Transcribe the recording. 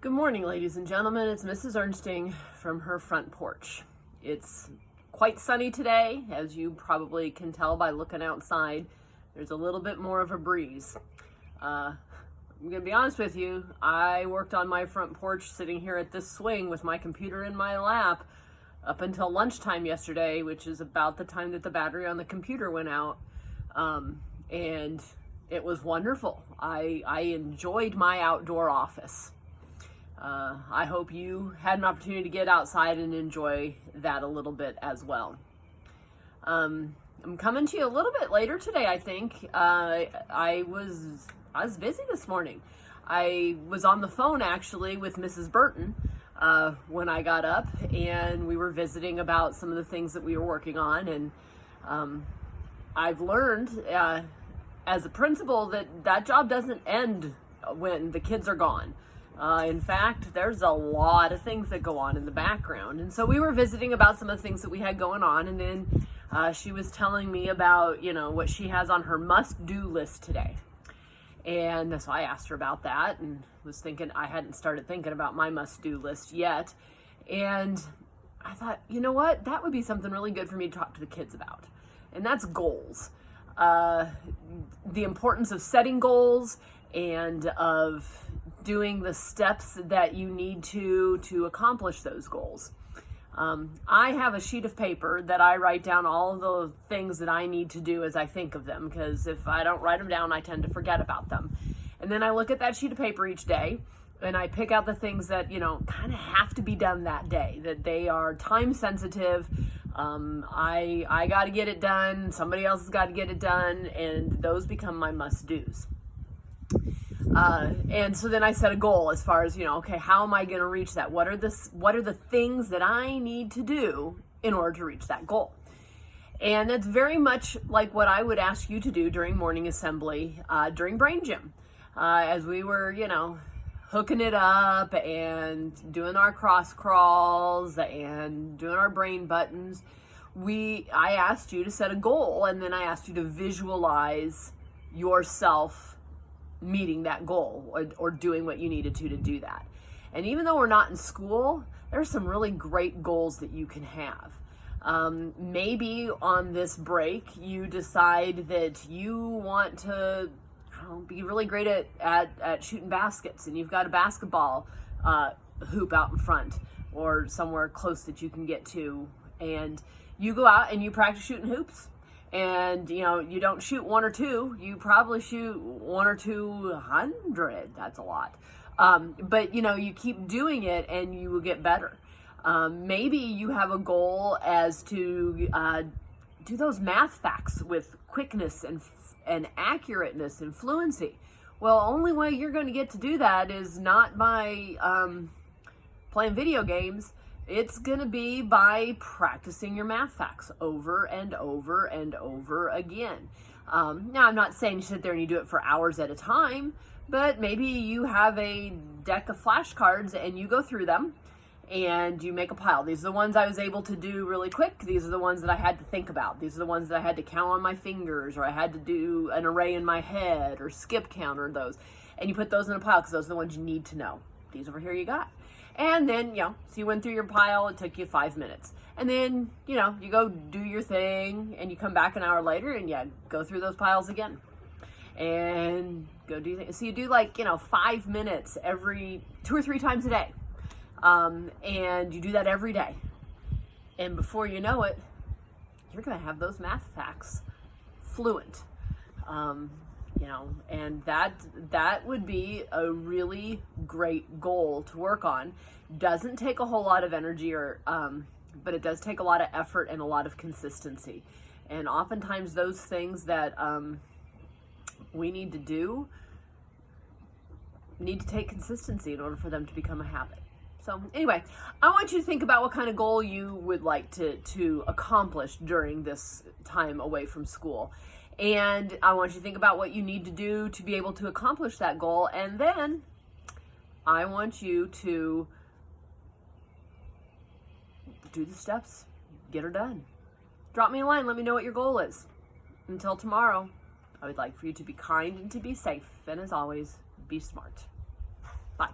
Good morning, ladies and gentlemen. It's Mrs. Ernsting from her front porch. It's quite sunny today, as you probably can tell by looking outside. There's a little bit more of a breeze. I'm gonna be honest with you, I worked on my front porch sitting here at this swing with my computer in my lap up until lunchtime yesterday, which is about the time that the battery on the computer went out. And it was wonderful. I enjoyed my outdoor office. I hope you had an opportunity to get outside and enjoy that a little bit as well. I'm coming to you a little bit later today, I think. I was busy this morning. I was on the phone actually with Mrs. Burton when I got up, and we were visiting about some of the things that we were working on. And I've learned as a principal that job doesn't end when the kids are gone. In fact, there's a lot of things that go on in the background. And so we were visiting about some of the things that we had going on. And then she was telling me about, what she has on her must-do list today. And so I asked her about that and was thinking, I hadn't started thinking about my must-do list yet. And I thought, you know what? That would be something really good for me to talk to the kids about. And that's goals. The importance of setting goals and of doing the steps that you need to accomplish those goals. I have a sheet of paper that I write down all of the things that I need to do as I think of them, because if I don't write them down, I tend to forget about them. And then I look at that sheet of paper each day and I pick out the things that, kind of have to be done that day, that they are time sensitive. I got to get it done. Somebody else has got to get it done. And those become my must-dos. And so then I set a goal as far as, okay, how am I going to reach that? What are the things that I need to do in order to reach that goal? And that's very much like what I would ask you to do during morning assembly, during brain gym, as we were, hooking it up and doing our cross crawls and doing our brain buttons. I asked you to set a goal, and then I asked you to visualize yourself meeting that goal or doing what you needed to do that. And even though we're not in school, there's some really great goals that you can have. Maybe on this break, you decide that you want to be really great at shooting baskets, and you've got a basketball hoop out in front or somewhere close that you can get to, and you go out and you practice shooting hoops. And, you don't shoot one or two, you probably shoot 100 or 200. That's a lot. But, you keep doing it and you will get better. Maybe you have a goal as to do those math facts with quickness and accurateness and fluency. Well, only way you're going to get to do that is not by playing video games. It's going to be by practicing your math facts over and over and over again. Now, I'm not saying you sit there and you do it for hours at a time, but maybe you have a deck of flashcards and you go through them and you make a pile. These are the ones I was able to do really quick. These are the ones that I had to think about. These are the ones that I had to count on my fingers, or I had to do an array in my head or skip count or those. And you put those in a pile because those are the ones you need to know. These over here you got. And then, so you went through your pile, it took you 5 minutes. And then, you go do your thing and you come back an hour later and go through those piles again. And go do things. So you do 5 minutes every 2 or 3 times a day. And you do that every day. And before you know it, you're going to have those math facts fluent. And that would be a really great goal to work on. Doesn't take a whole lot of energy but it does take a lot of effort and a lot of consistency. And oftentimes those things that we need to do need to take consistency in order for them to become a habit. So anyway, I want you to think about what kind of goal you would like to accomplish during this time away from school. And I want you to think about what you need to do to be able to accomplish that goal. And then I want you to do the steps, get her done. Drop me a line, let me know what your goal is. Until tomorrow, I would like for you to be kind and to be safe. And as always, be smart. Bye.